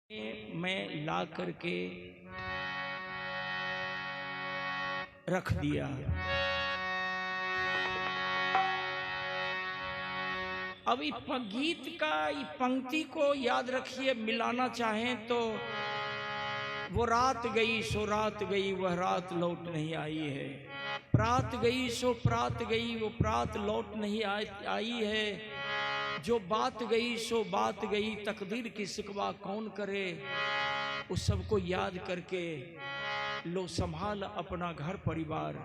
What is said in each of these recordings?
मैं ला करके रख दिया। अब गीत का पंक्ति को याद रखिए, मिलाना चाहें तो वो रात गई सो रात गई, वह रात लौट नहीं आई है। प्रात गई सो प्रात गई, वो प्रात लौट नहीं आई है। जो बात गई सो बात गई, तकदीर की शिकवा कौन करे। उस सबको याद करके लो संभाल अपना घर परिवार।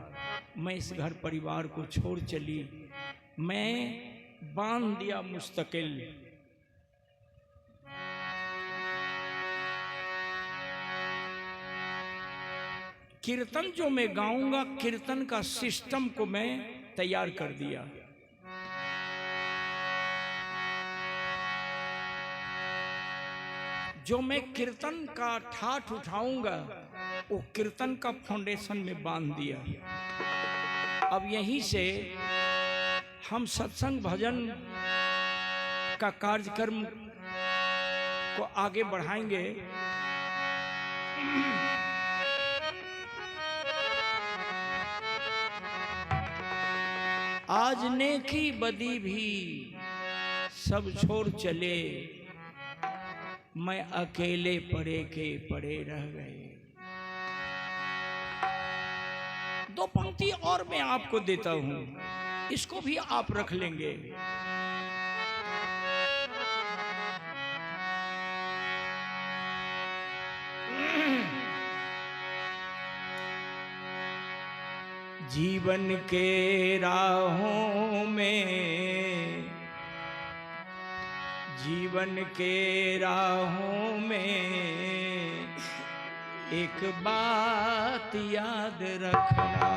मैं इस घर परिवार को छोड़ चली, मैं बांध दिया मुस्तकिल। कीर्तन जो मैं गाऊंगा, कीर्तन का सिस्टम को मैं तैयार कर दिया। जो मैं कीर्तन का ठाठ उठाऊंगा, वो कीर्तन का फाउंडेशन में बांध दिया। अब यहीं से हम सत्संग भजन का कार्यक्रम को आगे बढ़ाएंगे। आज नेकी बदी भी सब छोड़ चले, मैं अकेले पड़े के पड़े रह गए। दो पंक्ति और मैं आपको देता हूं, इसको भी आप रख लेंगे। जीवन के राहों में, जीवन के राहों में एक बात याद रखना।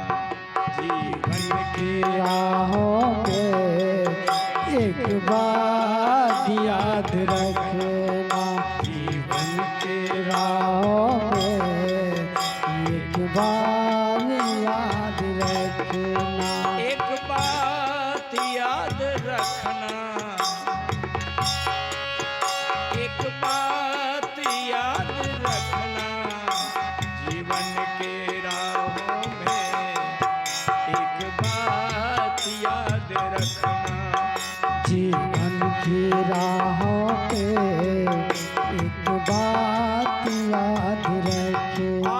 जीवन की राहों में एक बात याद रखना। जीवन की राहों में एक बात याद रखना। एक बात याद रखना, एक बात याद रखना। जीवन के राहों में एक बात याद रखना। जीवन की राहों पे एक बात याद रखना।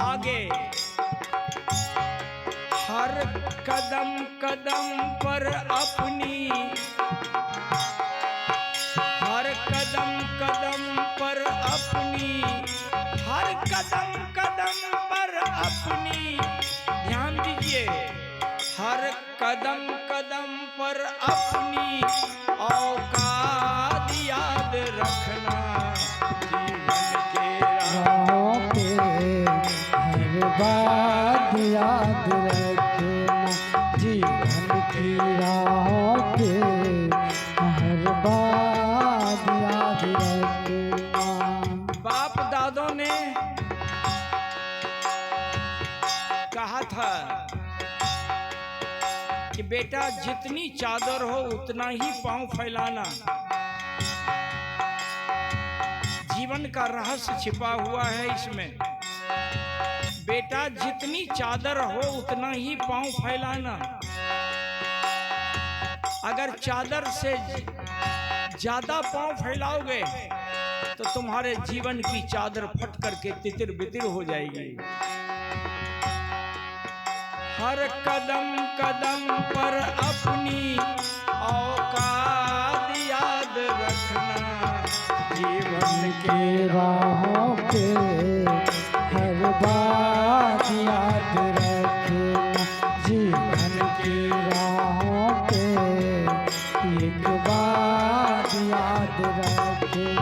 आगे हर कदम कदम पर अपनी, हर कदम कदम पर अपनी, हर कदम कदम पर अपनी। ध्यान दीजिए, हर कदम कदम पर अपनी औकात याद रखना। जीवन के राहों पे हर बात याद रखना। जीवन की राहों पे हर बात याद रखना। बाप दादों ने कहा था कि बेटा जितनी चादर हो उतना ही पांव फैलाना। जीवन का रहस्य छिपा हुआ है इसमें। बेटा जितनी चादर हो उतना ही पांव फैलाना। अगर चादर से ज्यादा पांव फैलाओगे तो तुम्हारे जीवन की चादर फट करके तितिर बितिर हो जाएगी। हर कदम कदम पर अपनी औकात याद रखना। जीवन के राहों पे हर बात याद रखना। जीवन की राहों पे एक बात याद रखना।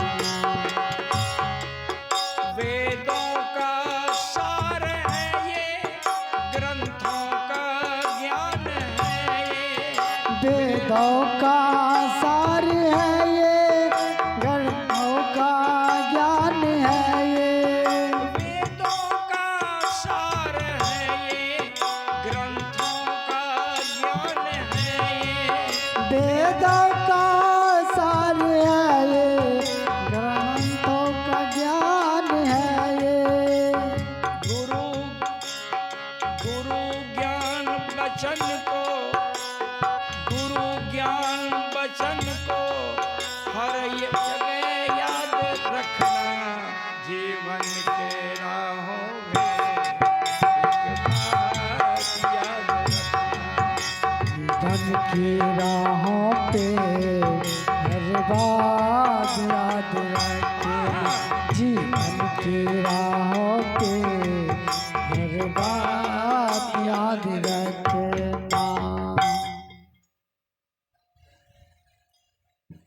वेदों का सार है ये, ग्रंथों का ज्ञान है ये। वेदों का सार है ये, ग्रंथों का ज्ञान है ये। वेदों का सार है ये, ग्रंथों का ज्ञान है ये। वेदों का सार है ये, ग्रंथ रखे, जीवन की राहों पे हर बात याद रखना।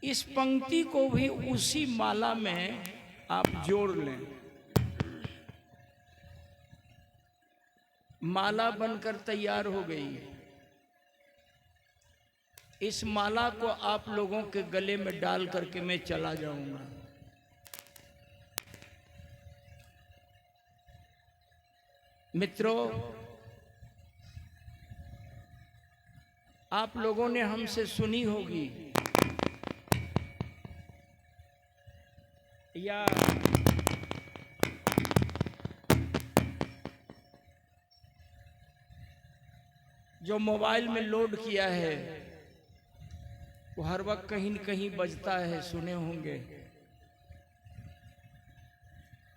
इस पंक्ति को भी उसी माला में आप जोड़ लें। माला बनकर तैयार हो गई है। इस माला को आप लोगों के गले में डाल करके मैं चला जाऊंगा। मित्रों, आप लोगों ने हमसे सुनी होगी या जो मोबाइल में लोड किया है वो हर वक्त कहीं न कहीं बजता है, सुने होंगे।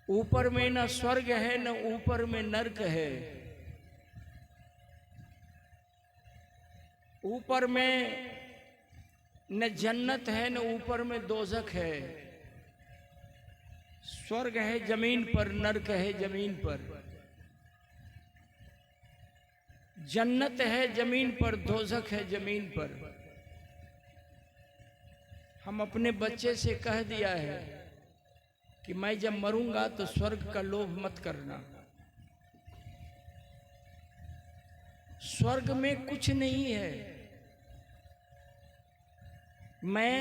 ऊपर में न स्वर्ग है न ऊपर में नरक है, ऊपर में न जन्नत है न ऊपर में दोजख है। स्वर्ग है जमीन पर, नरक है जमीन पर, जन्नत है जमीन पर, दोजख है जमीन पर। हम अपने बच्चे से कह दिया है कि मैं जब मरूंगा तो स्वर्ग का लोभ मत करना। स्वर्ग में कुछ नहीं है। मैं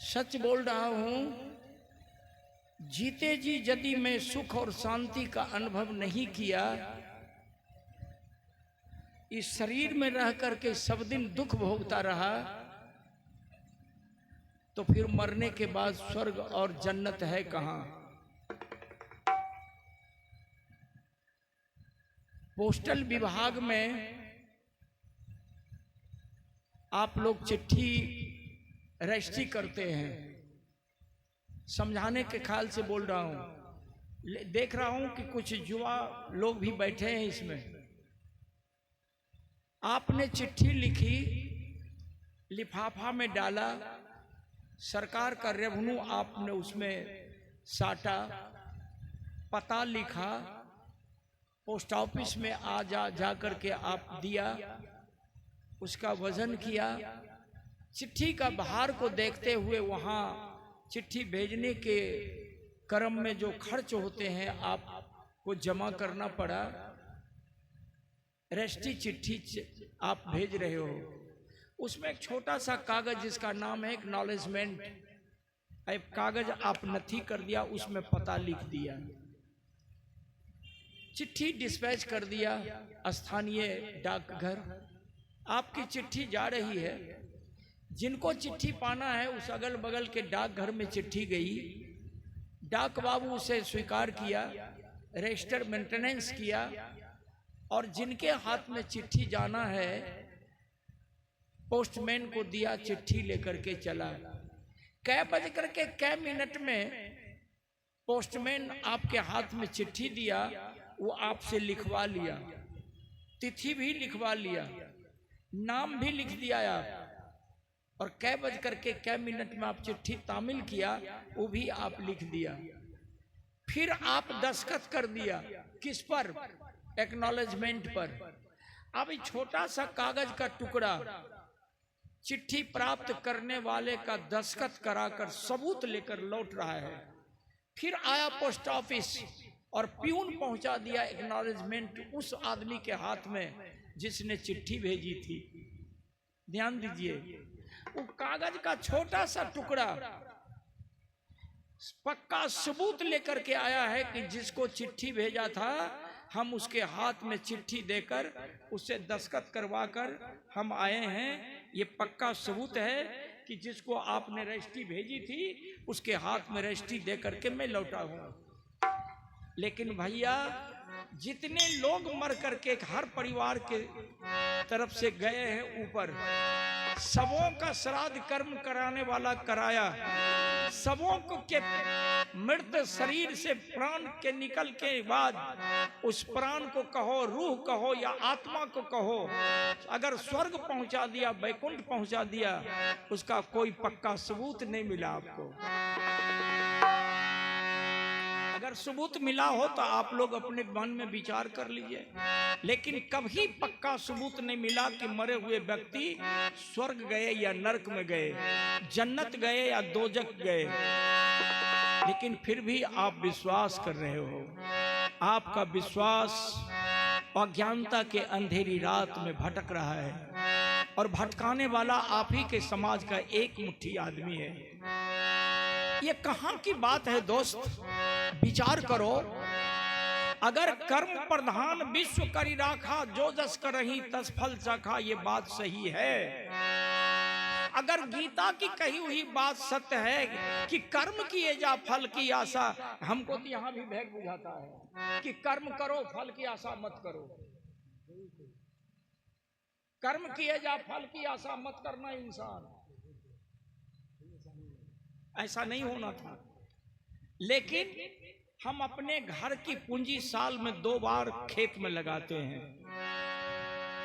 सच बोल रहा हूं, जीते जी यदि मैं सुख और शांति का अनुभव नहीं किया, इस शरीर में रह करके सब दिन दुख भोगता रहा, तो फिर मरने के बाद स्वर्ग और जन्नत है कहां? पोस्टल विभाग में आप लोग चिट्ठी रजिस्ट्री करते हैं। समझाने के ख्याल से बोल रहा हूं। देख रहा हूं कि कुछ युवा लोग भी बैठे हैं इसमें। आपने चिट्ठी लिखी, लिफाफा में डाला, सरकार का रेवेन्यू आपने उसमें साटा, पता लिखा, पोस्ट ऑफिस में जा करके आप दिया, उसका वजन किया। चिट्ठी का भार को देखते हुए वहाँ चिट्ठी भेजने के क्रम में जो खर्च होते हैं आपको जमा करना पड़ा। रजिस्ट्री चिट्ठी आप भेज रहे हो, उसमें एक छोटा सा कागज जिसका नाम है एक्नॉलेजमेंट, एक कागज आप नथी कर दिया, उसमें पता लिख दिया, चिट्ठी डिस्पैच कर दिया स्थानीय डाकघर। आपकी चिट्ठी जा रही है, जिनको चिट्ठी पाना है उस अगल बगल के डाकघर में चिट्ठी गई, डाक बाबू उसे स्वीकार किया, रजिस्टर मेंटेनेंस किया, और जिनके हाथ में चिट्ठी जाना है पोस्टमैन को दिया, चिट्ठी लेकर के चला। कै बज करके कै मिनट में पोस्टमैन आपके हाथ में चिट्ठी दिया, वो आपसे लिखवा लिया, तिथि भी लिखवा लिया, नाम भी लिख दिया आप, और कै बज करके कै मिनट में आप चिट्ठी तामील किया, वो भी आप लिख दिया। फिर आप दस्तखत कर दिया, किस पर? एक्नॉलेजमेंट पर। अब छोटा सा कागज का टुकड़ा चिट्ठी प्राप्त करने वाले का दस्तखत कराकर सबूत लेकर लौट रहा है। फिर आया पोस्ट ऑफिस और प्यून पहुंचा दिया एक्नॉलेजमेंट उस आदमी के हाथ में जिसने चिट्ठी भेजी थी। ध्यान दीजिए, वो कागज का छोटा सा टुकड़ा पक्का सबूत लेकर के आया है कि जिसको चिट्ठी भेजा था हम उसके हाथ में चिट्ठी देकर उससे दस्तखत करवाकर हम आए हैं। ये पक्का सबूत है कि जिसको आपने रजिस्ट्री भेजी थी उसके हाथ में रजिस्ट्री दे करके मैं लौटा हूं। लेकिन भैया, जितने लोग मर करके हर परिवार के तरफ से गए हैं ऊपर, सबों का श्राद्ध कर्म कराने वाला कराया, सबों को के मृत शरीर से प्राण के निकल के बाद उस प्राण को कहो, रूह कहो या आत्मा को कहो, अगर स्वर्ग पहुंचा दिया, वैकुंठ पहुंचा दिया, उसका कोई पक्का सबूत नहीं मिला आपको। अगर सबूत मिला हो तो आप लोग अपने मन में विचार कर लीजिए, लेकिन कभी पक्का सबूत नहीं मिला कि मरे हुए व्यक्ति स्वर्ग गए या नरक में गए, जन्नत गए या दोजख गए। लेकिन फिर भी आप विश्वास कर रहे हो। आपका विश्वास अज्ञानता के अंधेरी रात में भटक रहा है, और भटकाने वाला आप ही के समाज का एक मुट्ठी आदमी है। ये कहां की बात है दोस्त? विचार करो। अगर कर्म प्रधान विश्व करी राखा, जो जस करही तस फल चाखा, ये बात सही है। अगर गीता की कही हुई बात सत्य है कि कर्म किए जा फल की आशा, हमको तो यहां भी भेद बुझाता है कि कर्म करो फल की आशा मत करो। कर्म किए जा फल की आशा मत करना इंसान, ऐसा नहीं होना था। लेकिन हम अपने घर की पूंजी साल में 2 बार खेत में लगाते हैं,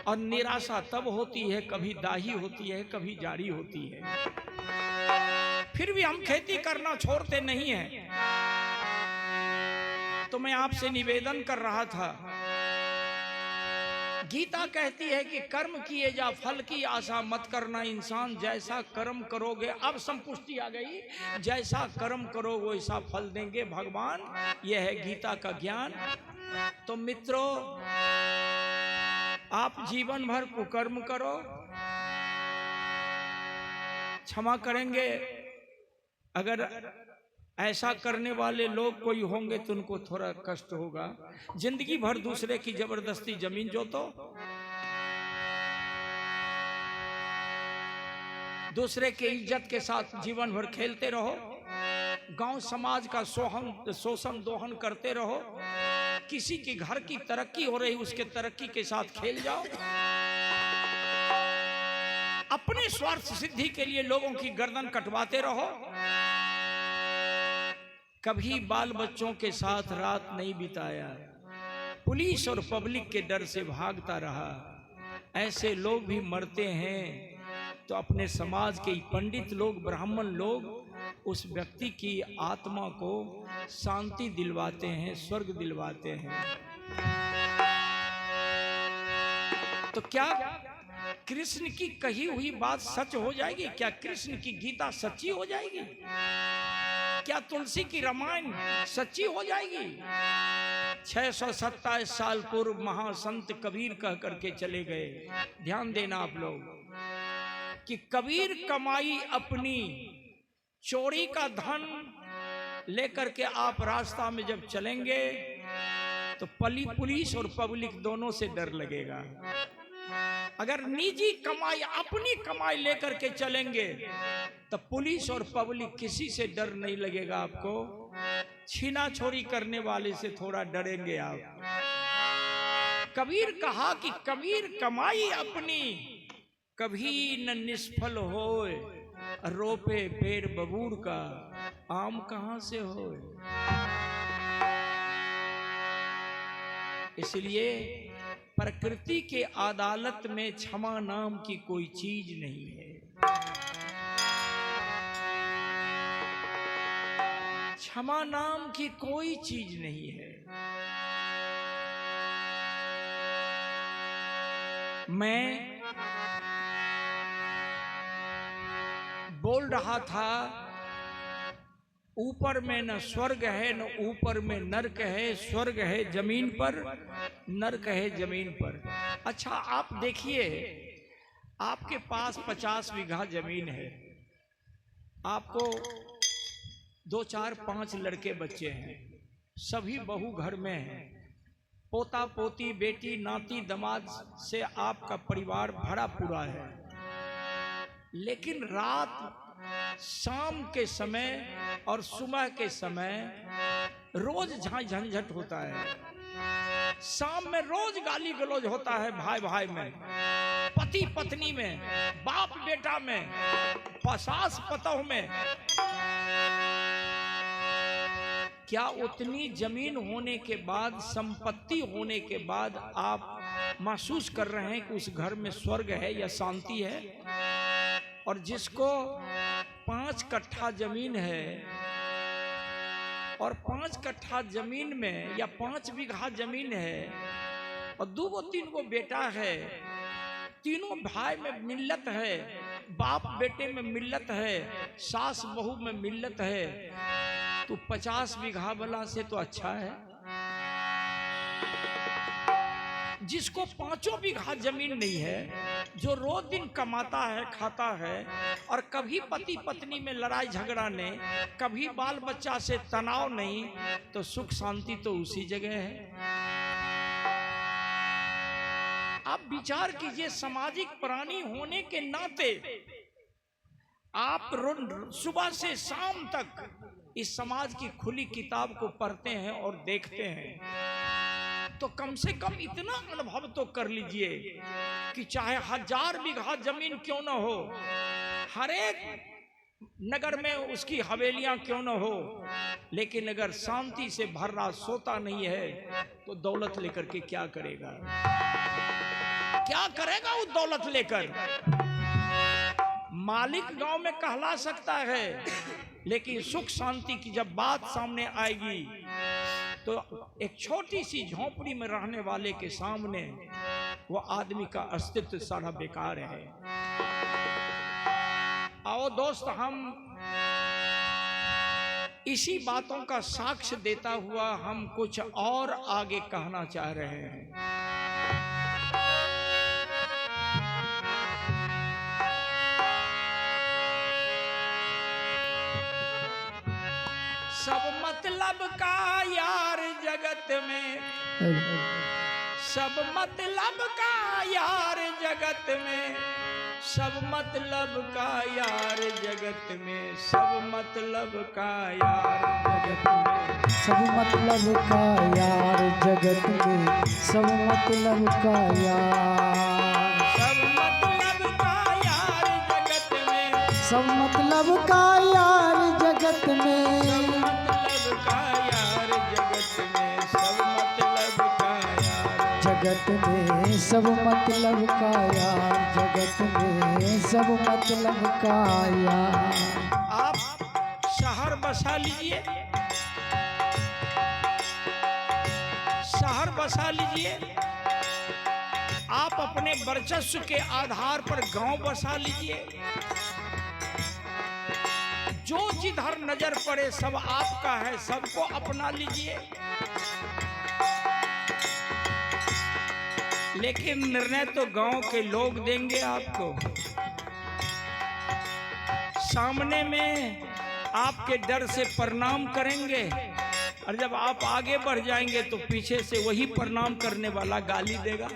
और निराशा तब होती है, कभी दाही होती है, कभी जाड़ी होती है, फिर भी हम खेती करना छोड़ते नहीं हैं। तो मैं आपसे निवेदन कर रहा था, गीता कहती है कि कर्म किए जा फल की आशा मत करना इंसान, जैसा कर्म करोगे, अब संपुष्टि आ गई, जैसा कर्म करो वैसा फल देंगे भगवान। यह है गीता का ज्ञान। तो मित्रों, आप जीवन भर कुकर्म करो, क्षमा करेंगे अगर ऐसा करने वाले लोग कोई होंगे तो उनको थोड़ा कष्ट होगा। जिंदगी भर दूसरे की जबरदस्ती जमीन जोतो, दूसरे के इज्जत के साथ जीवन भर खेलते रहो, गांव समाज का शोषण दोहन करते रहो, किसी के घर की तरक्की हो रही उसके तरक्की के साथ खेल जाओ, अपने स्वार्थ सिद्धि के लिए लोगों की गर्दन कटवाते रहो, कभी बाल बच्चों के साथ रात नहीं बिताया, पुलिस और पब्लिक के डर से भागता रहा। ऐसे लोग भी मरते हैं तो अपने समाज के पंडित लोग, ब्राह्मण लोग उस व्यक्ति की आत्मा को शांति दिलवाते हैं, स्वर्ग दिलवाते हैं। तो क्या कृष्ण की कही हुई बात सच हो जाएगी? क्या कृष्ण की गीता सच्ची हो जाएगी? क्या तुलसी की रामायण सच्ची हो जाएगी? 627 साल पूर्व महासंत कबीर कह करके चले गए। ध्यान देना आप लोग कि कबीर कमाई अपनी, चोरी का धन लेकर के आप रास्ता में जब चलेंगे तो पुलिस और पब्लिक दोनों से डर लगेगा। अगर निजी कमाई, अपनी कमाई लेकर के चलेंगे तो पुलिस और पब्लिक किसी से डर नहीं लगेगा आपको। छीना छोरी करने वाले से थोड़ा डरेंगे आप। कबीर कहा कि कबीर कमाई अपनी, कभी न निष्फल होए, रोपे पेड़ बबूर का, आम कहां से होए। इसलिए प्रकृति के अदालत में क्षमा नाम की कोई चीज नहीं है। क्षमा नाम की कोई चीज नहीं है। मैं बोल रहा था, ऊपर में न स्वर्ग है न ऊपर में नरक है, स्वर्ग है जमीन पर, नरक है जमीन पर। अच्छा आप देखिए, आपके पास 50 बीघा जमीन है, आपको 2, 4, 5 लड़के बच्चे हैं, सभी बहू घर में हैं, पोता पोती बेटी नाती दमाद से आपका परिवार भरा पूरा है। लेकिन रात, शाम के समय और सुबह के समय रोज झंझट होता है। शाम में रोज गाली गलौज होता है, भाई भाई में, पति पत्नी में, बाप बेटा में, सास पतोह में। क्या उतनी जमीन होने के बाद, संपत्ति होने के बाद आप महसूस कर रहे हैं कि उस घर में स्वर्ग है या शांति है? और जिसको 5 कट्ठा जमीन है और 5 कट्ठा जमीन में या 5 बीघा जमीन है और 2 गो 3 गो बेटा है, तीनों भाई में मिल्लत है, बाप बेटे में मिल्लत है, सास बहू में मिल्लत है, तो 50 बीघा वाला से तो अच्छा है। जिसको 5 बीघा जमीन नहीं है, जो रोज दिन कमाता है, खाता है, और कभी पति पत्नी में लड़ाई झगड़ा नहीं, कभी बाल बच्चा से तनाव नहीं, तो सुख शांति तो उसी जगह है। आप विचार कीजिए, सामाजिक प्राणी होने के नाते आप सुबह से शाम तक इस समाज की खुली किताब को पढ़ते हैं और देखते हैं, तो कम से कम इतना अनुभव तो कर लीजिए कि चाहे 1000 बीघा जमीन क्यों न हो, हर एक नगर में उसकी हवेलियां क्यों न हो, लेकिन अगर शांति से भर रात सोता नहीं है तो दौलत लेकर के क्या करेगा? क्या करेगा वो दौलत लेकर? मालिक गांव में कहला सकता है, लेकिन सुख शांति की जब बात सामने आएगी तो एक छोटी सी झोपड़ी में रहने वाले के सामने वो आदमी का अस्तित्व सारा बेकार है। आओ दोस्त, हम इसी बातों का साक्ष्य देता हुआ हम कुछ और आगे कहना चाह रहे हैं। सब मतलब का यार जगत में, सब मतलब का यार जगत में, सब मतलब का यार जगत में, सब मतलब का यार जगत में, सब मतलब का यार जगत में, सब मतलब का यार, सब मतलब का यार जगत में, सब मतलब का यार जगत में, जगत में सब मतलब का यार, जगत में सब मतलब का यार। आप शहर बसा लीजिए, शहर बसा लीजिए, आप अपने वर्चस्व के आधार पर गांव बसा लीजिए, जो जिधर नजर पड़े सब आपका है, सबको अपना लीजिए, लेकिन निर्णय तो गांव के लोग देंगे आपको। सामने में आपके डर से प्रणाम करेंगे, और जब आप आगे बढ़ जाएंगे तो पीछे से वही प्रणाम करने वाला गाली देगा।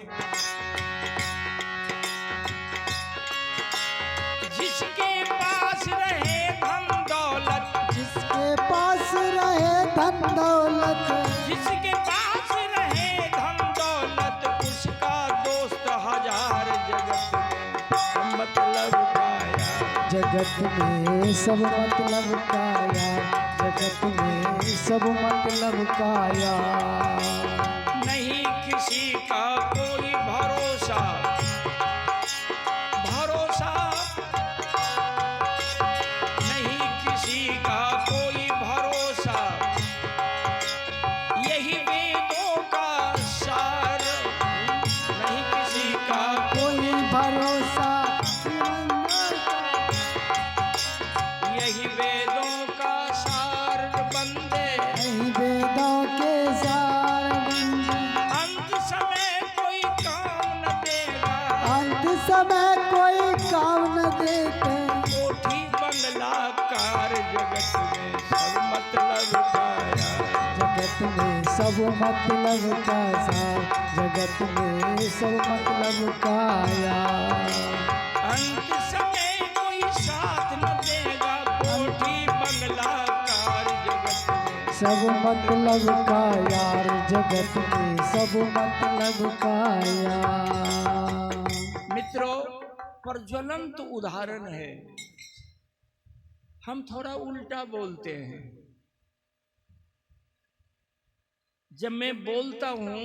जिसके पास रहे धन दौलत, जिसके पास रहे धन दौलत, जिसके पास रहे धन दौलत, उसका दोस्त हजार जगत में मतलब का यार, जगत में सब मतलब का यार, जगत में सब मतलब का यार। नहीं किसी का कोई भरोसा, भरोसा नहीं किसी का कोई भरोसा, यही वेदों का सार, नहीं किसी का कोई भरोसा, यही वेदों का सार बंदे, नहीं वेदों के सार बंदे, अंत समय कोई काम न देगा, अंत समय कोई काम न देते, कोठी बंगला कार जगत में सब मतलब का यार, जगत में सब मतलब का सार, जगत में सब मतलब का यार। अंत समय कोई साथ न देगा, कोठी बंगला कार जगत में सब मतलब का यार, जगत में सब मतलब का यार। मित्रों, प्रज्वलंत उदाहरण है। हम थोड़ा उल्टा बोलते हैं। जब मैं बोलता हूं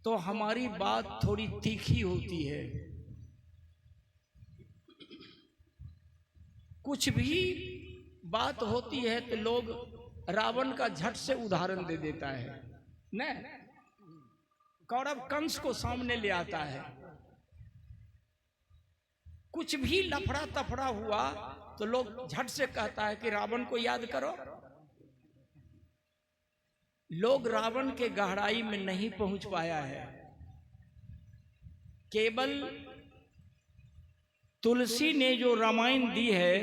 तो हमारी बात थोड़ी तीखी होती है। कुछ भी बात होती है तो लोग रावण का झट से उदाहरण दे देता है न, कौरव कंस को सामने ले आता है। कुछ भी लफड़ा तफड़ा हुआ तो लोग झट से कहता है कि रावण को याद करो। लोग रावण के गहराई में नहीं पहुंच पाया है। केवल तुलसी ने जो रामायण दी है,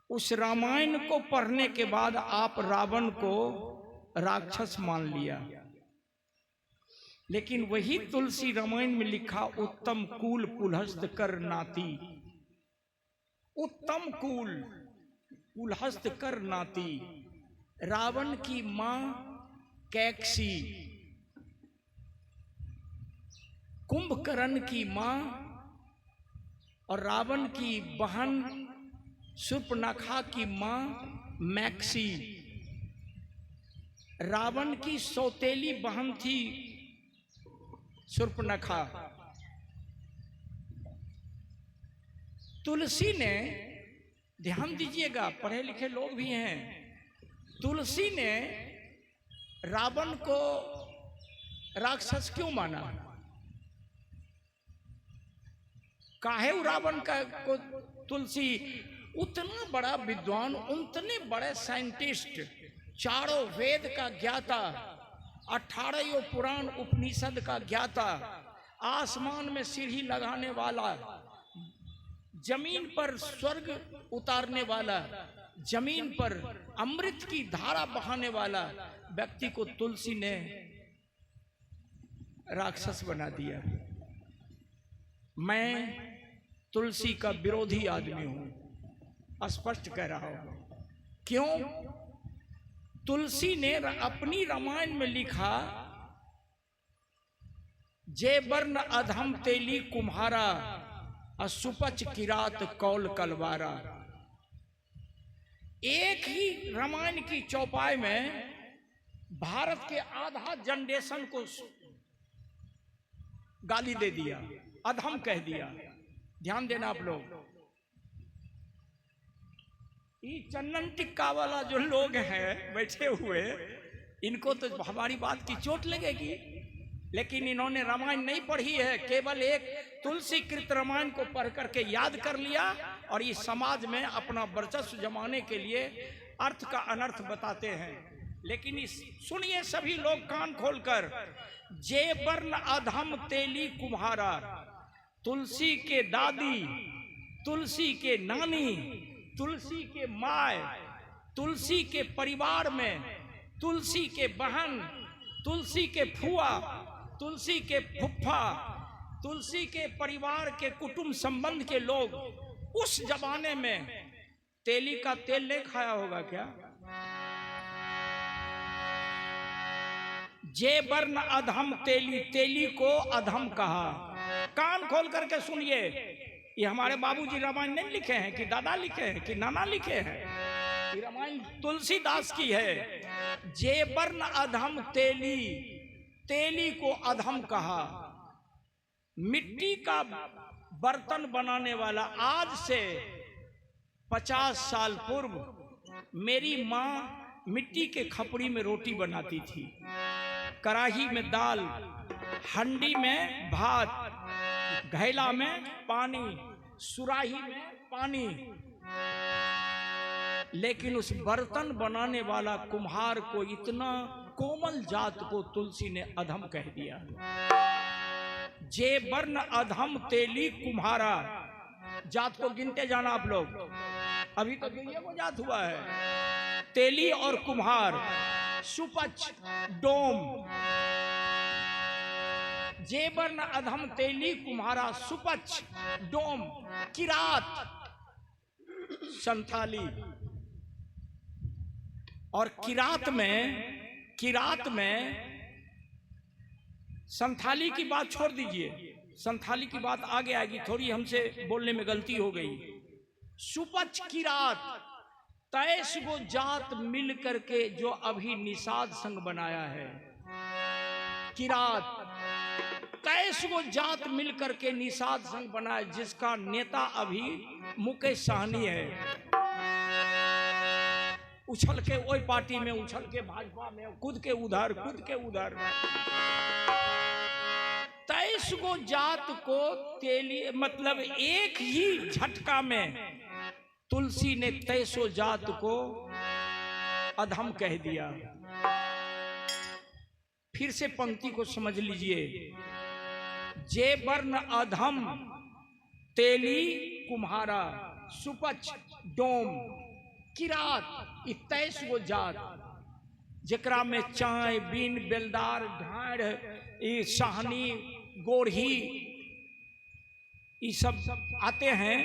उस रामायण को पढ़ने के बाद आप रावण को राक्षस मान लिया। लेकिन वही तुलसी रामायण में लिखा उत्तम कुल कुलहस्त कर नाती, उत्तम कुल कुलहस्त कर नाती। रावण की मां कैकसी, कुंभकर्ण की मां और रावण की बहन शूर्पणखा की मां मैक्सी। रावण की सौतेली बहन थी शूर्पणखा। तुलसी ने, ध्यान दीजिएगा, पढ़े लिखे लोग भी हैं, तुलसी ने रावण को राक्षस क्यों माना? काहे रावण का को तुलसी, उतना बड़ा विद्वान, उतने बड़े साइंटिस्ट, चारों वेद का ज्ञाता, 18 पुराण उपनिषद का ज्ञाता, आसमान में सीढ़ी लगाने वाला, जमीन पर स्वर्ग उतारने वाला, जमीन पर अमृत की धारा बहाने वाला व्यक्ति को तुलसी ने राक्षस बना दिया। मैं तुलसी का विरोधी आदमी हूं, स्पष्ट कह रहा हूं। क्यों? तुलसी ने अपनी रामायण में लिखा, जे वर्ण अधम तेली कुम्हारा, असुपच किरात कौल कलवारा। एक ही रामायण की चौपाई में भारत के आधा जनरेशन को गाली दे दिया, अधम कह दिया। ध्यान देना आप लोग, ये चंदन टिक्का वाला जो लोग हैं बैठे हुए, इनको तो हमारी बात की चोट लगेगी, लेकिन इन्होंने रामायण नहीं पढ़ी है। केवल एक तुलसी कृत रामायण को पढ़ करके याद कर लिया और इस समाज में अपना वर्चस्व जमाने के लिए अर्थ का अनर्थ बताते हैं। लेकिन इस सुनिए सभी लोग कान खोलकर, जे वर्ण अधम तेली कुम्हारा। तुलसी के दादी, तुलसी के नानी, तुलसी के माय, तुलसी के परिवार में, तुलसी के बहन, तुलसी के फुआ, तुलसी के फुफ्फा, तुलसी के परिवार के कुटुंब संबंध के लोग उस जमाने में तेली का तेल नहीं खाया होगा क्या? जे वर्ण अधम तेली, तेली को अधम कहा। कान खोल करके सुनिए, ये हमारे बाबूजी रामायण नहीं लिखे हैं कि दादा लिखे हैं कि नाना लिखे हैं, ये रामायण तुलसीदास की है। जे वर्ण अधम तेली, तेली को अधम कहा। मिट्टी का बर्तन बनाने वाला, आज से 50 साल पूर्व मेरी माँ मिट्टी के खपड़ी में रोटी बनाती थी, कढ़ाई में दाल, हंडी में भात, घैला में पानी, सुराही में पानी। लेकिन उस बर्तन बनाने वाला कुम्हार को, इतना कोमल जात को तुलसी ने अधम कह दिया। जे वर्ण अधम तेली कुम्हारा। जात को गिनते जाना आप लोग, अभी तो ये वो जात हुआ है। तेली और कुम्हार, सुपच, डोम। जे वर्ण अधम तेली कुम्हारा, सुपच, डोम, किरात, संथाली। और किरात में संथाली की बात छोड़ दीजिए, संथाली की बात आगे आएगी, थोड़ी हमसे बोलने में गलती हो गई। सुपच, किरात, 23 गो जात मिल करके जो अभी निषाद संघ बनाया है, किरात 23 गो जात मिल करके निषाद संघ बनाया, जिसका नेता अभी मुकेश सहनी है। उछल के वही पार्टी में, उछल के भाजपा में, कूद के उधर, कूद के उधर। 23 गो जात को तेली मतलब एक ही झटका में तुलसी ने 23 जात को अधम कह दिया। फिर से पंक्ति को समझ लीजिए। जे वर्ण अधम तेली कुम्हारा सुपच डोम किरात 23 गो जात, जेकरा में चाय बीन बेलदार ढाड़ साहनी गोरही ये सब आते हैं।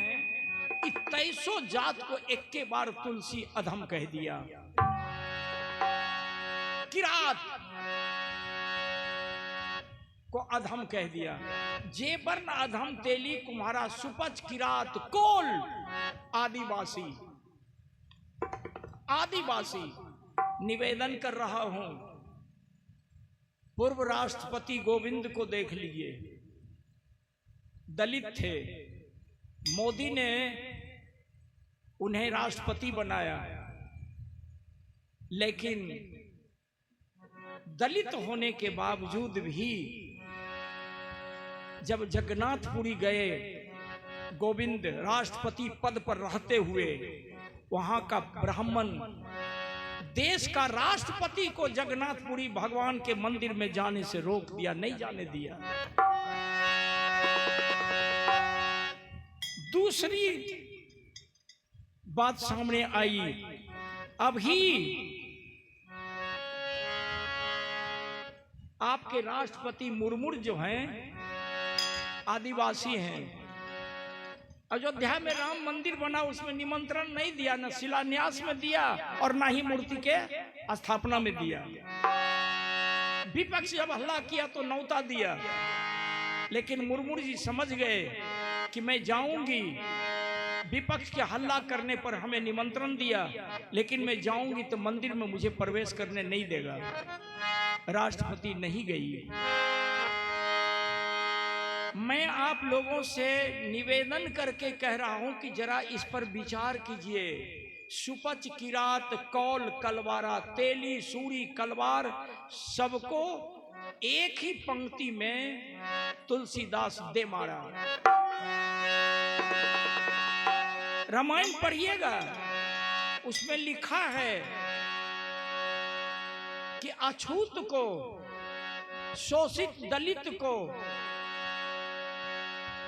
23 जात को एक के बार तुलसी अधम कह दिया। किरात को अधम कह दिया। जे वर्ण अधम तेली कुम्हारा सुपच किरात कोल आदिवासी। आदिवासी निवेदन कर रहा हूं, पूर्व राष्ट्रपति गोविंद को देख लीजिए, दलित थे, मोदी ने उन्हें राष्ट्रपति बनाया, लेकिन दलित होने के बावजूद भी जब जगन्नाथपुरी गए गोविंद राष्ट्रपति पद पर रहते हुए, वहां का ब्राह्मण देश का राष्ट्रपति को जगन्नाथपुरी भगवान के मंदिर में जाने से रोक दिया, नहीं जाने दिया। दूसरी बात सामने आई, अभी आपके राष्ट्रपति मुर्मू जो हैं आदिवासी हैं। अयोध्या में राम मंदिर बना, उसमें निमंत्रण नहीं दिया, न शिलान्यास में दिया और न ही मूर्ति के स्थापना में दिया। विपक्ष जब हल्ला किया तो न्योता दिया, लेकिन मुर्मू जी समझ गए कि मैं जाऊंगी, विपक्ष के हल्ला करने पर हमें निमंत्रण दिया, लेकिन मैं जाऊंगी तो मंदिर में मुझे प्रवेश करने नहीं देगा। राष्ट्रपति नहीं गई। मैं आप लोगों से निवेदन करके कह रहा हूं कि जरा इस पर विचार कीजिए। सुपच किरात कौल कलवारा तेली सूरी कलवार सबको एक ही पंक्ति में तुलसीदास दे मारा। रामायण पढ़िएगा, उसमें लिखा है कि अछूत को, शोषित दलित को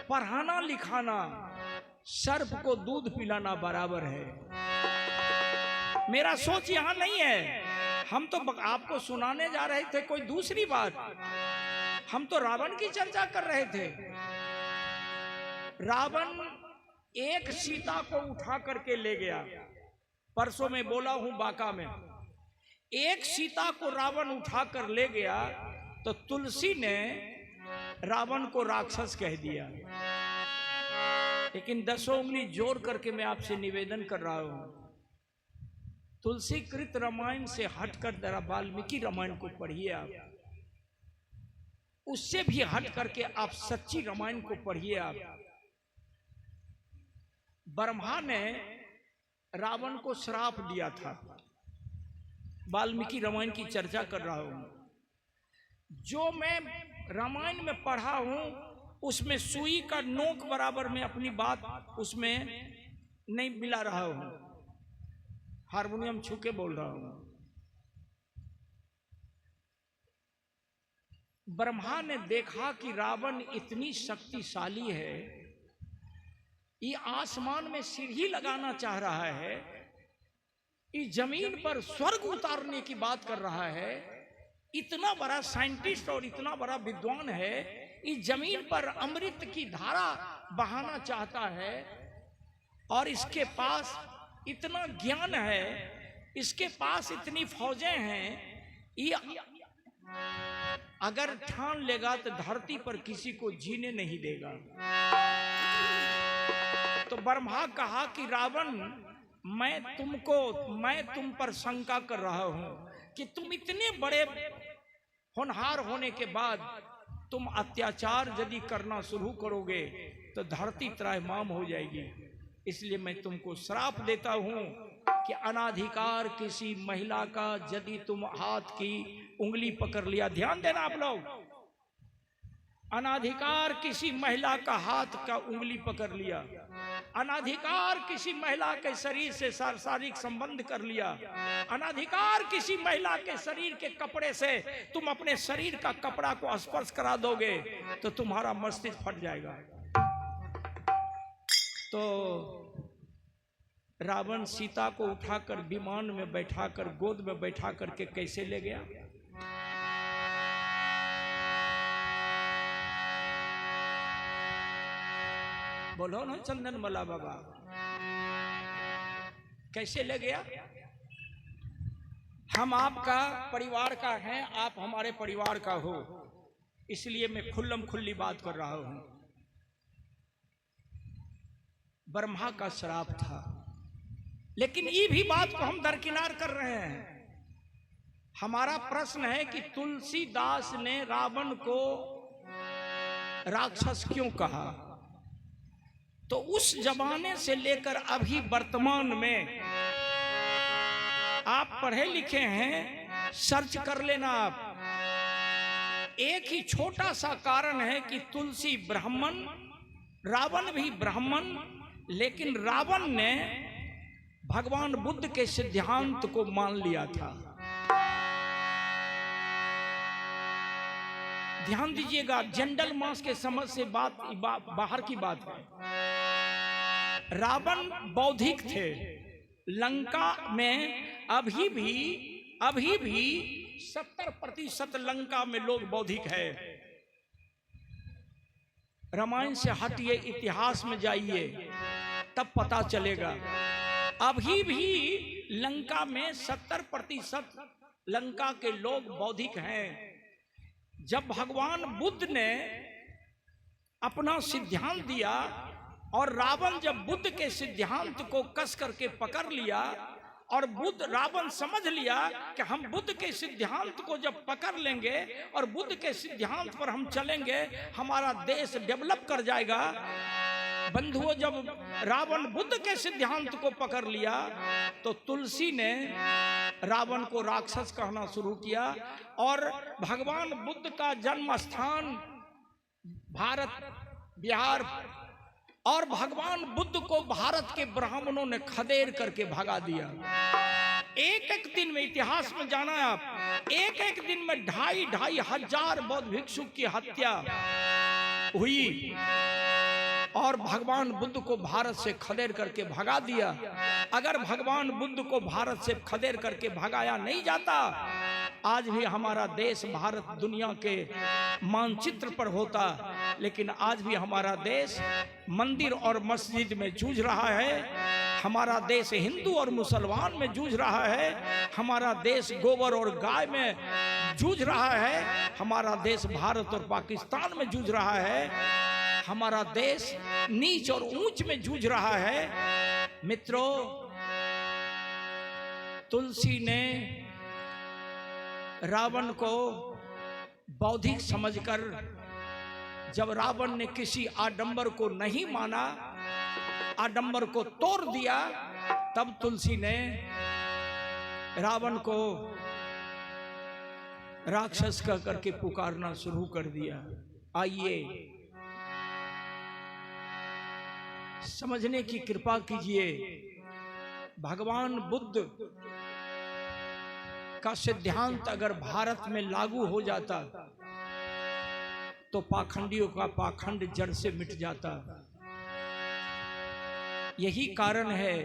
पढ़ाना लिखाना सर्प को दूध पिलाना बराबर है। मेरा सोच यहां नहीं है, हम तो आपको सुनाने जा रहे थे कोई दूसरी बात। हम तो रावण की चर्चा कर रहे थे। रावण एक सीता को उठा करके ले गया, परसों में बोला हूं बांका में, एक सीता को रावण उठा कर ले गया तो तुलसी ने रावण को राक्षस कह दिया। लेकिन 10 उंगली जोड़ करके मैं आपसे निवेदन कर रहा हूं, तुलसी कृत रामायण से हटकर जरा वाल्मीकि रामायण को पढ़िए। आप उससे भी हट करके आप सच्ची रामायण को पढ़िए। आप ब्रह्मा ने रावण को श्राप दिया था, वाल्मीकि रामायण की चर्चा कर रहा हूं। जो मैं रामायण में पढ़ा हूं उसमें सुई का नोक बराबर में अपनी बात उसमें नहीं मिला रहा हूं, हारमोनियम छू के बोल रहा हूं। ब्रह्मा ने देखा कि रावण इतनी शक्तिशाली है, ये आसमान में सीढ़ी लगाना चाह रहा है, इस जमीन पर स्वर्ग उतारने की बात कर रहा है, इतना बड़ा साइंटिस्ट और इतना बड़ा विद्वान है, इस जमीन पर अमृत की धारा बहाना चाहता है, और इसके पास इतना ज्ञान है, इसके पास इतनी फौजें हैं, ये अगर ठान लेगा तो धरती पर किसी को जीने नहीं देगा। तो ब्रह्मा कहा कि रावण मैं तुम पर शंका कर रहा हूं कि तुम इतने बड़े होनहार होने के बाद तुम अत्याचार यदि करना शुरू करोगे तो धरती त्राहिमाम हो जाएगी। इसलिए मैं तुमको श्राप देता हूं कि अनाधिकार किसी महिला का यदि तुम हाथ की उंगली पकड़ लिया, ध्यान देना आप लोग, अनाधिकार किसी महिला का हाथ का उंगली पकड़ लिया, अनाधिकार किसी महिला के शरीर से शारीरिक संबंध कर लिया, अनाधिकार किसी महिला के शरीर के कपड़े से तुम अपने शरीर का कपड़ा को स्पर्श करा दोगे तो तुम्हारा मस्तिष्क फट जाएगा। तो रावण सीता को उठाकर विमान में बैठाकर गोद में बैठा करके कैसे ले गया? बोलो ना चंदन मला बाबा, कैसे ले गया? हम आपका परिवार का हैं, आप हमारे परिवार का हो, इसलिए मैं खुल्लम खुल्ली बात कर रहा हूं। ब्रह्मा का श्राप था, लेकिन ये भी बात को हम दरकिनार कर रहे हैं। हमारा प्रश्न है कि तुलसीदास ने रावण को राक्षस क्यों कहा? तो उस जमाने से लेकर अभी वर्तमान में आप पढ़े लिखे हैं, सर्च कर लेना आप, एक ही छोटा सा कारण है कि तुलसी ब्राह्मण, रावण भी ब्राह्मण, लेकिन रावण ने भगवान बुद्ध के सिद्धांत को मान लिया था। ध्यान दीजिएगा, जनरल मास के समझ से बाहर की बात है। रावण बौद्धिक थे, लंका में अभी भी 70% लंका में लोग बौद्धिक है। रामायण से हटिए, इतिहास में जाइए, तब पता चलेगा। अभी भी लंका में 70% लंका के लोग बौद्धिक हैं। जब भगवान बुद्ध ने अपना सिद्धांत दिया और रावण जब बुद्ध के सिद्धांत को कस करके पकड़ लिया और रावण समझ लिया कि हम बुद्ध के सिद्धांत को जब पकड़ लेंगे और बुद्ध के सिद्धांत पर हम चलेंगे, हमारा देश डेवलप कर जाएगा। बंधुओं, जब रावण बुद्ध के सिद्धांत को पकड़ लिया तो तुलसी ने रावण को राक्षस कहना शुरू किया और भगवान बुद्ध का जन्म स्थान भारत, बिहार, और भगवान बुद्ध को भारत के ब्राह्मणों ने खदेड़ करके भगा दिया। एक दिन में, इतिहास में जाना है आप, एक दिन में 2,500 हजार बौद्ध भिक्षु की हत्या हुई और भगवान बुद्ध को भारत से खदेड़ करके भगा दिया। अगर भगवान बुद्ध को भारत से खदेड़ करके भगाया नहीं जाता, आज भी हमारा देश भारत दुनिया के मानचित्र पर होता। लेकिन आज भी हमारा देश मंदिर और मस्जिद में जूझ रहा है, हमारा देश हिंदू और मुसलमान में जूझ रहा है, हमारा देश गोबर और गाय में जूझ रहा है, हमारा देश भारत और पाकिस्तान में जूझ रहा है, हमारा देश नीच और ऊंच में जूझ रहा है। मित्रों, तुलसी ने रावण को बौद्धिक समझकर, जब रावण ने किसी आडंबर को नहीं माना, आडंबर को तोड़ दिया, तब तुलसी ने रावण को राक्षस कह करके पुकारना शुरू कर दिया। आइए समझने की कृपा कीजिए। भगवान बुद्ध का सिद्धांत अगर भारत में लागू हो जाता तो पाखंडियों का पाखंड जड़ से मिट जाता। यही कारण है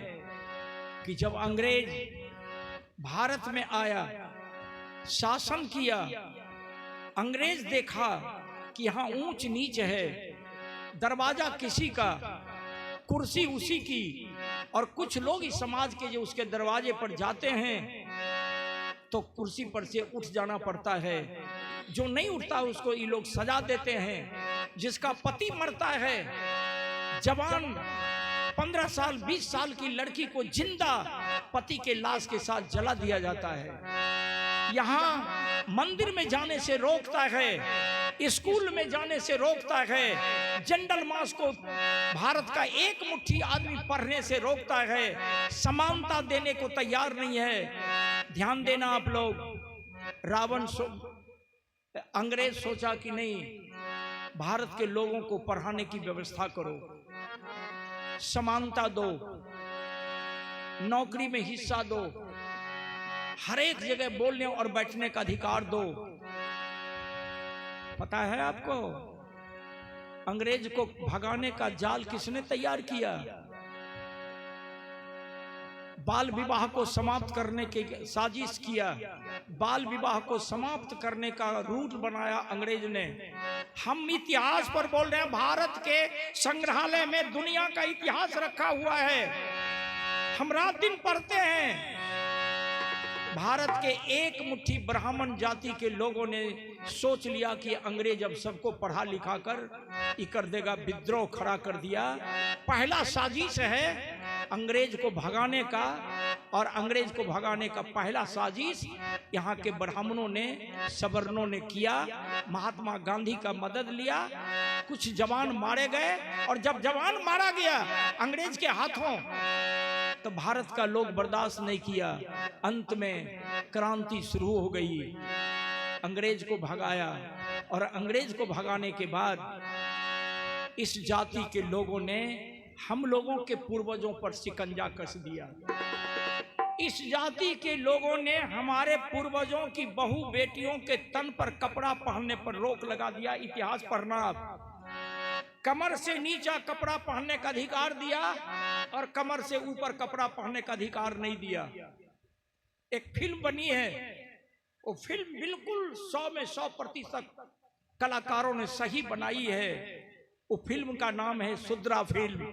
कि जब अंग्रेज भारत में आया, शासन किया, अंग्रेज देखा कि यहाँ ऊंच नीच है, दरवाजा किसी का, कुर्सी उसी की, और कुछ लोग इस समाज के जो उसके दरवाजे पर जाते हैं तो कुर्सी पर से उठ जाना पड़ता है, जो नहीं उठता उसको ये लोग सजा देते हैं। जिसका पति मरता है, जवान 15 साल 20 साल की लड़की को जिंदा पति के लाश के साथ जला दिया जाता है। यहाँ मंदिर में जाने से रोकता है, स्कूल में जाने से रोकता है, जनरल मास को भारत का एक मुट्ठी आदमी पढ़ने से रोकता है, समानता देने को तैयार नहीं है। ध्यान देना आप लोग, अंग्रेज सोचा कि नहीं, भारत के लोगों को पढ़ाने की व्यवस्था करो, समानता दो, नौकरी में हिस्सा दो, हर एक जगह बोलने और बैठने का अधिकार दो। पता है आपको अंग्रेज को भगाने का जाल किसने तैयार किया? बाल विवाह को समाप्त करने की साजिश किया, बाल विवाह को समाप्त करने का रूट बनाया अंग्रेज ने। हम इतिहास पर बोल रहे हैं, भारत के संग्रहालय में दुनिया का इतिहास रखा हुआ है, हम रात दिन पढ़ते हैं। भारत के एक मुट्ठी ब्राह्मण जाति के लोगों ने सोच लिया कि अंग्रेज अब सबको पढ़ा लिखा कर ये कर देगा, विद्रोह खड़ा कर दिया। पहला साजिश है अंग्रेज को भगाने का, और अंग्रेज को भगाने का पहला साजिश यहाँ के ब्राह्मणों ने, सवर्णों ने किया। महात्मा गांधी का मदद लिया, कुछ जवान मारे गए, और जब जवान मारा गया अंग्रेज के हाथों तो भारत का लोग बर्दाश्त नहीं किया। अंत में क्रांति शुरू हो गई, अंग्रेज को भगाया, और अंग्रेज को भगाने के बाद इस जाति के लोगों ने हम लोगों के पूर्वजों पर शिकंजा कस दिया। इस जाति के लोगों ने हमारे पूर्वजों की बहू बेटियों के तन पर कपड़ा पहनने पर रोक लगा दिया। इतिहास पढ़ना आप, कमर से नीचा कपड़ा पहनने का अधिकार दिया और कमर से ऊपर कपड़ा पहनने का अधिकार नहीं दिया। एक फिल्म बनी है, वो फिल्म बिल्कुल 100 में 100% कलाकारों ने सही बनाई है। वो फिल्म का नाम है सुद्रा फिल्म।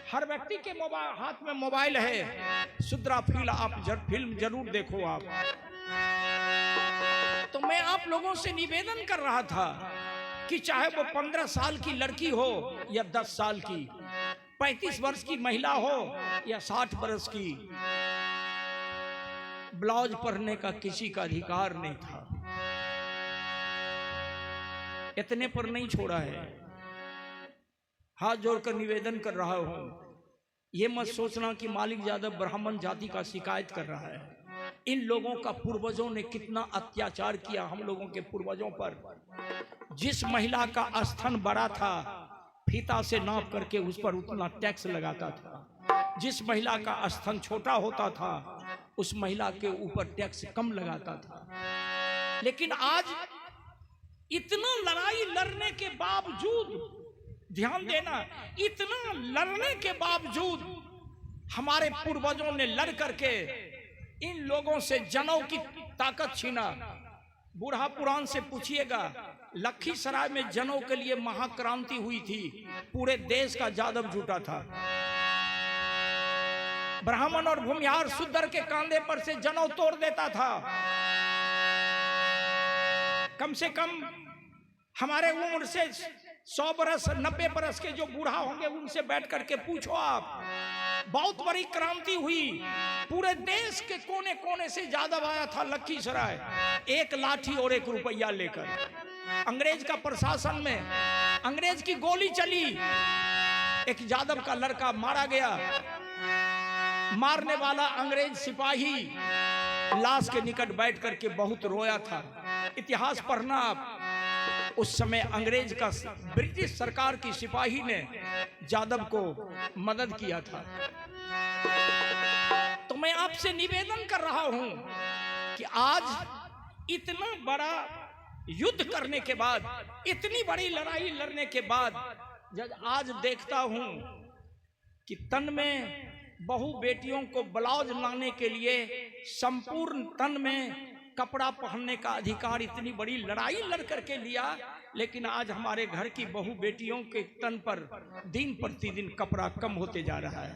हर व्यक्ति के हाथ में मोबाइल है, सुद्रा फिल्म आप फिल्म जरूर देखो आप। तो मैं आप लोगों से निवेदन कर रहा था कि चाहे वो 15 साल की लड़की हो या 10 साल की, 35 वर्ष की महिला हो या 60 वर्ष की, ब्लाउज पहनने का किसी का अधिकार नहीं था। इतने पर नहीं छोड़ा है, हाथ जोड़कर निवेदन कर रहा हूं, ये मत सोचना कि मालिक यादव ब्राह्मण जाति का शिकायत कर रहा है। इन लोगों का पूर्वजों ने कितना अत्याचार किया हम लोगों के पूर्वजों पर। जिस महिला का स्तन बड़ा था फीता से नाप करके उस पर उतना टैक्स लगाता था, जिस महिला का स्तन छोटा होता था उस महिला के ऊपर टैक्स कम लगाता था। लेकिन आज इतना लड़ाई लड़ने के बावजूद, ध्यान देना, इतना लड़ने के बावजूद हमारे पूर्वजों ने लड़ करके इन लोगों से जनेऊ की ताकत छीना। बूढ़ा पुराण से पूछिएगा, लखीसराय में जनेऊ के लिए महाक्रांति हुई थी, पूरे देश का जादव जुटा था। ब्राह्मण और भूमिहार शूद्र के कांधे पर से जनेऊ तोड़ देता था। कम से कम हमारे उम्र से 100 बरस 90 बरस के जो बूढ़ा होंगे उनसे बैठ करके पूछो आप, बहुत बड़ी क्रांति हुई। पूरे देश के कोने कोने से जादव आया था लखीसराय, एक लाठी और 1 रुपया लेकर। अंग्रेज का प्रशासन में अंग्रेज की गोली चली, एक जादव का लड़का मारा गया। मारने वाला अंग्रेज सिपाही लाश के निकट बैठ करके बहुत रोया था। इतिहास पढ़ना आप, उस समय अंग्रेज का, ब्रिटिश सरकार की सिपाही ने जादव को मदद किया था। तो मैं आपसे निवेदन कर रहा हूं कि आज इतना बड़ा युद्ध करने के बाद, इतनी बड़ी लड़ाई लड़ने के बाद, जब आज देखता हूं कि तन में बहु बेटियों को ब्लाउज लाने के लिए संपूर्ण तन में कपड़ा पहनने का अधिकार इतनी बड़ी लड़ाई लड़ करके लिया, लेकिन आज हमारे घर की बहु बेटियों के तन पर दिन प्रतिदिन कपड़ा कम होते जा रहा है,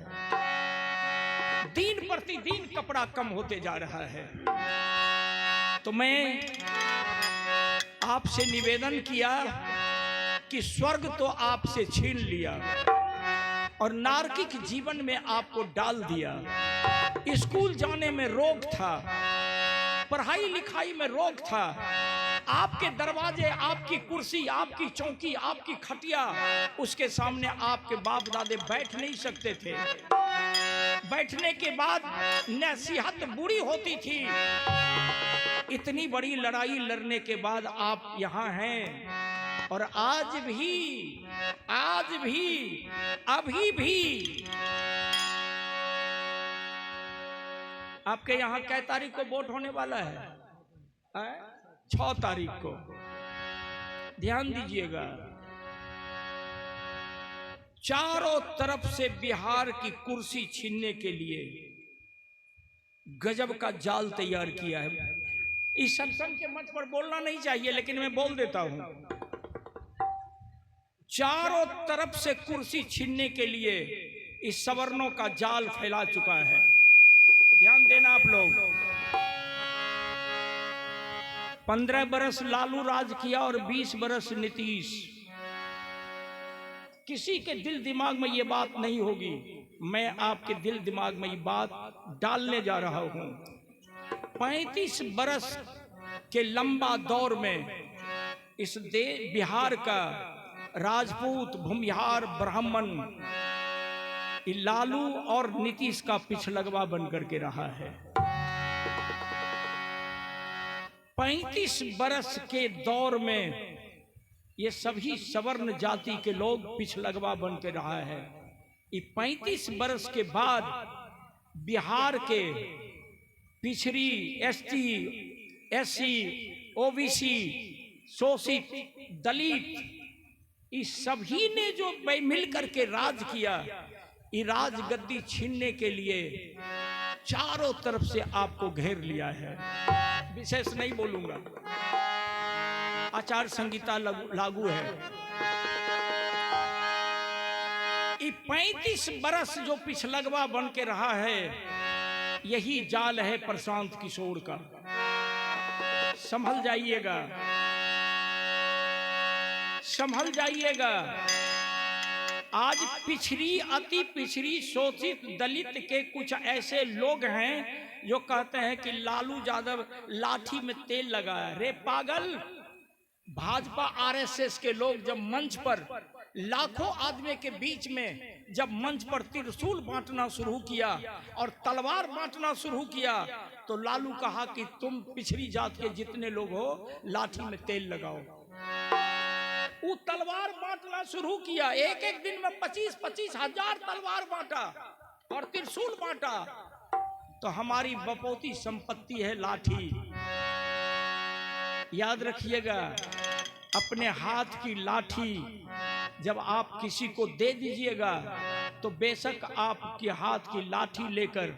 दिन प्रतिदिन कपड़ा कम होते जा रहा है। तो मैं आपसे निवेदन किया कि स्वर्ग तो आपसे छीन लिया, और नारकिक जीवन में आपको डाल दिया। स्कूल जाने में रोक था, पढ़ाई लिखाई में रोक था, आपके दरवाजे, आपकी कुर्सी, आपकी चौकी, आपकी खटिया, उसके सामने आपके बाप दादे बैठ नहीं सकते थे। बैठने के बाद नसीहत बुरी होती थी। इतनी बड़ी लड़ाई लड़ने के बाद आप यहाँ हैं और आज भी अभी भी आपके यहाँ कै तारीख को वोट होने वाला है? 6 तारीख को। ध्यान दीजिएगा, चारों तरफ से बिहार की कुर्सी छीनने के लिए गजब का जाल तैयार किया है। इस सत्संग के मंच पर बोलना नहीं चाहिए, लेकिन मैं बोल देता हूं। चारों तरफ से कुर्सी छीनने के लिए इस सवर्णों का जाल फैला चुका है। ध्यान देना आप लोग। 15 बरस लालू राज किया और 20 बरस नीतीश। किसी के दिल दिमाग में ये बात नहीं होगी, मैं आपके दिल दिमाग में ये बात डालने जा रहा हूं। 35 बरस के लंबा दौर में इस बिहार का राजपूत, भूमिहार, ब्राह्मण लालू और नीतीश का पिछलगवा बनकर के रहा है। 35 बरस के दौर में ये सभी सवर्ण जाति के लोग पिछलगवा बन के रहा है। ये 35 बरस के बाद बिहार के पिछड़ी, एसटी, एससी, ओबीसी, शोषित, दलित, इस सभी ने जो मिल करके राज किया, ये राजगद्दी छीनने के लिए चारों तरफ से आपको घेर लिया है। विशेष नहीं बोलूंगा, आचार संहिता लागू है। ये 35 बरस जो पिछलगवा बन के रहा है, यही जाल है प्रशांत किशोर का। संभल जाइएगा, संभल जाइएगा। आज पिछड़ी, अति पिछड़ी, शोषित, दलित के कुछ ऐसे लोग हैं जो कहते हैं कि लालू यादव लाठी में तेल लगाया। रे पागल, भाजपा आरएसएस के लोग जब मंच पर लाखों आदमी के बीच में जब मंच पर त्रिशूल बांटना शुरू किया और तलवार बांटना शुरू किया, तो लालू कहा कि तुम पिछड़ी जात के जितने लोग हो, लाठी में तेल लगाओ। वो तलवार बांटना शुरू किया। एक एक दिन में 25-25 हजार तलवार बांटा और त्रिशूल बांटा। तो हमारी बपौती संपत्ति है लाठी। याद रखिएगा, अपने हाथ की लाठी जब आप किसी को दे दीजिएगा, तो बेशक आपके हाथ की लाठी लेकर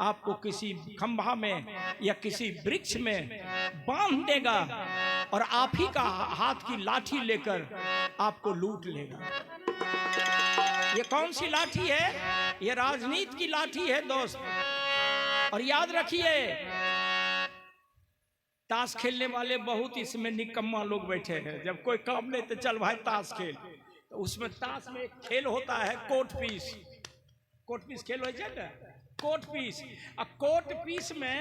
आपको किसी खंभा में या किसी वृक्ष में बांध देगा और आप ही का हाथ की लाठी लेकर आपको लूट लेगा। ये कौन सी लाठी है? ये राजनीति की लाठी है दोस्त। और याद रखिए, ताश खेलने वाले बहुत इसमें निकम्मा लोग बैठे हैं। जब कोई काम नहीं तो चल भाई ताश खेल, तो उसमें ताश में एक खेल होता है कोट पीस। कोट पीस खेल हो ना, कोट पीस। और कोट पीस में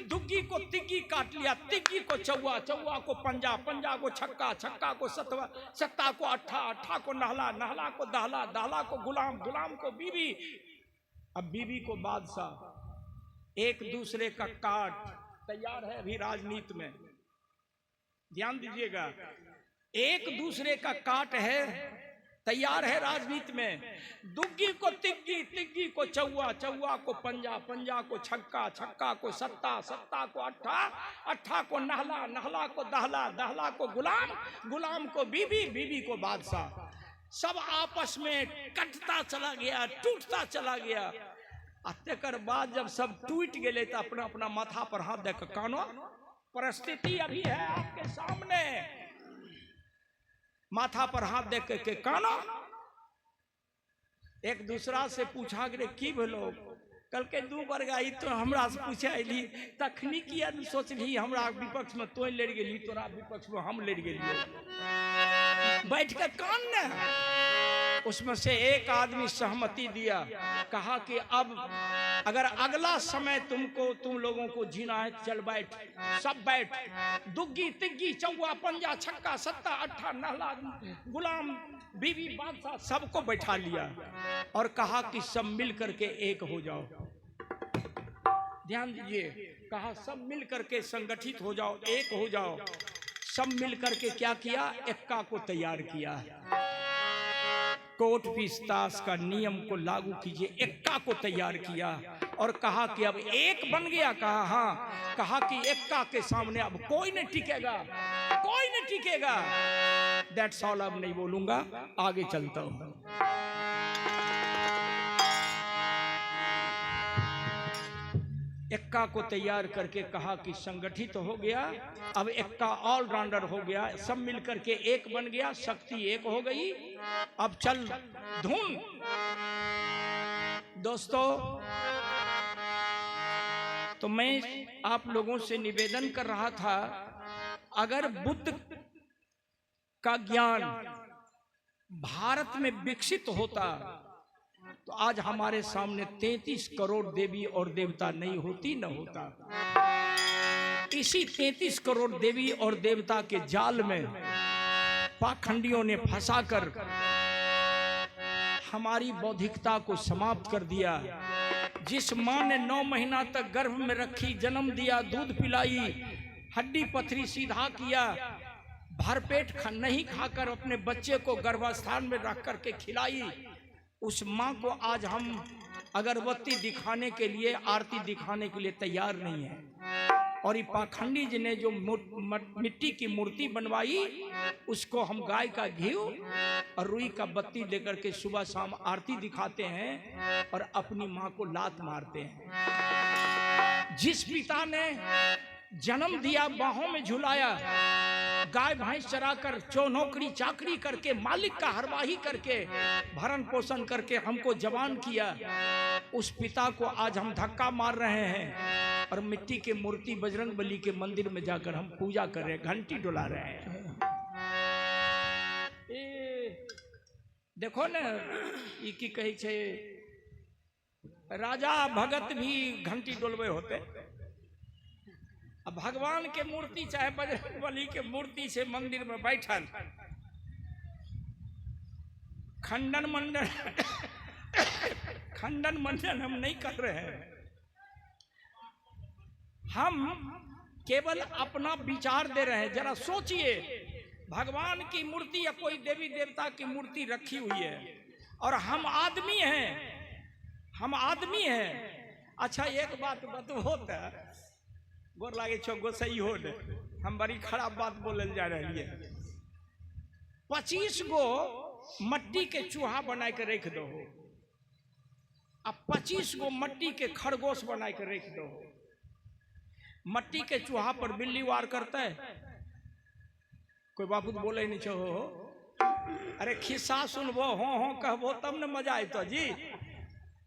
दुग्गी को तिग्गी काट लिया, तिग्गी को चौवा, चौवा को पंजा, पंजा को छक्का, छक्का को सतवा, सत्ता को अट्ठा, अट्ठा को नहला, नहला को दहला, दहला को गुलाम, गुलाम को बीवी, अब बीवी को बादशाह। एक दूसरे का काट तैयार है अभी राजनीति में। ध्यान दीजिएगा, एक दूसरे का काट है तैयार है राजनीति में। दुग्गी को तिग्गी, तिग्गी को चौवा, चौवा को पंजा, पंजा को छक्का, छक्का को सत्ता, सत्ता को अट्ठा, अट्ठा को नहला, नहला को दहला, दहला को गुलाम, गुलाम को बीवी, बीवी को बादशाह। सब आपस में कटता चला गया, टूटता चला गया। तेकर बाद जब सब टूट गए तो अपना अपना माथा पर हाथ देकर कानो, परिस्थिति अभी है आपके सामने। माथा पर हाथ देख के कानो। एक दूसरा से पूछा कि की भेलो? कल के 2 बार गई तो हमरा से पूछे अली, तखनी किया सोचली हमरा विपक्ष में तो लड़ गई, तोरा विपक्ष में हम लड़ गए। बैठ के कान ने उसमें से एक आदमी सहमति दिया, कहा कि अब अगर अगला समय तुम लोगों को जीना है, चल बैठ, सब बैठ। दुग्गी तिग्गी चौवा पंजा छक्का सत्ता अट्ठा नहला गुलाम बीवी बादशाह सबको बैठा लिया और कहा कि सब मिल करके एक हो जाओ। ध्यान दीजिए, कहा सब मिल करके संगठित हो जाओ, एक हो जाओ। सब मिल करके क्या किया, एक्का को तैयार किया। कोर्ट पीसताश का नियम को लागू कीजिए, एक्का को तैयार किया और कहा कि अब एक बन गया। कहा हाँ, कहा कि एक्का के सामने अब कोई नहीं टिकेगा, कोई नहीं टिकेगा। दैट्स ऑल, अब नहीं बोलूंगा, आगे चलता हूं। एक्का को तैयार करके कहा कि संगठित हो गया, अब एक्का ऑलराउंडर हो गया, सब मिलकर के एक बन गया, शक्ति एक हो गई। अब चल धुन। दोस्तों, तो मैं आप लोगों से निवेदन कर रहा था, अगर बुद्ध का ज्ञान भारत में विकसित होता तो आज हमारे सामने 33 करोड़ देवी और देवता नहीं होती, न होता। इसी 33 करोड़ देवी और देवता के जाल में पाखंडियों ने फंसाकर हमारी बौद्धिकता को समाप्त कर दिया। जिस मां ने 9 महीना तक गर्भ में रखी, जन्म दिया, दूध पिलाई, हड्डी पथरी सीधा किया, भरपेट नहीं खाकर अपने बच्चे को गर्भास्थान में रख करके खिलाई, उस माँ को आज हम अगरबत्ती दिखाने के लिए, आरती दिखाने के लिए तैयार नहीं है। और ये पाखंडी जी ने जो मिट्टी की मूर्ति बनवाई, उसको हम गाय का घी और रुई का बत्ती देकर के सुबह शाम आरती दिखाते हैं और अपनी माँ को लात मारते हैं। जिस पिता ने जन्म दिया, बाहों में झुलाया, गाय भैंस चराकर, नौकरी चाकरी करके, मालिक का हरवाही करके, भरण पोषण करके हमको जवान किया, उस पिता को आज हम धक्का मार रहे हैं और मिट्टी के मूर्ति बजरंगबली के मंदिर में जाकर हम पूजा कर रहे हैं, घंटी डुला रहे हैं। देखो ना, ई की कही छे, राजा भगत भी घंटी डोलवे होते। अब भगवान के मूर्ति चाहे बजरंगबली के मूर्ति से मंदिर में बैठल, खंडन मंडन हम नहीं कर रहे हैं। हम केवल अपना विचार दे रहे हैं। जरा सोचिए, भगवान की मूर्ति या कोई देवी देवता की मूर्ति रखी हुई है और हम आदमी हैं, हम आदमी हैं। अच्छा, एक बात होता है, गोर लागे छो गोसई हो ने, हम बड़ी खराब बात बोलल जा रही है। 25 गो मट्टी के चूहा बना के रख दो, अब 25 गो मट्टी के खरगोश बना के रख दो। मट्टी के चूहा पर बिल्ली वार करता है, कोई बापू बोले नहीं छो। अरे खिस्सा सुनबो, हो कहबो तब न मजा आए तो जी।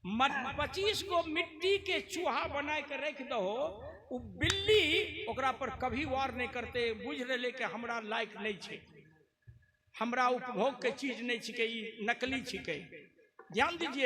25 गो मिट्टी के चूहा बना के रख दो, वो बिल्ली ओकरा पर कभी वार नहीं करते। बुझ रहे कि हमरा लायक नहीं छे, हमरा उपभोग के चीज नहीं छिके, नकली छिके। ध्यान दीजिए।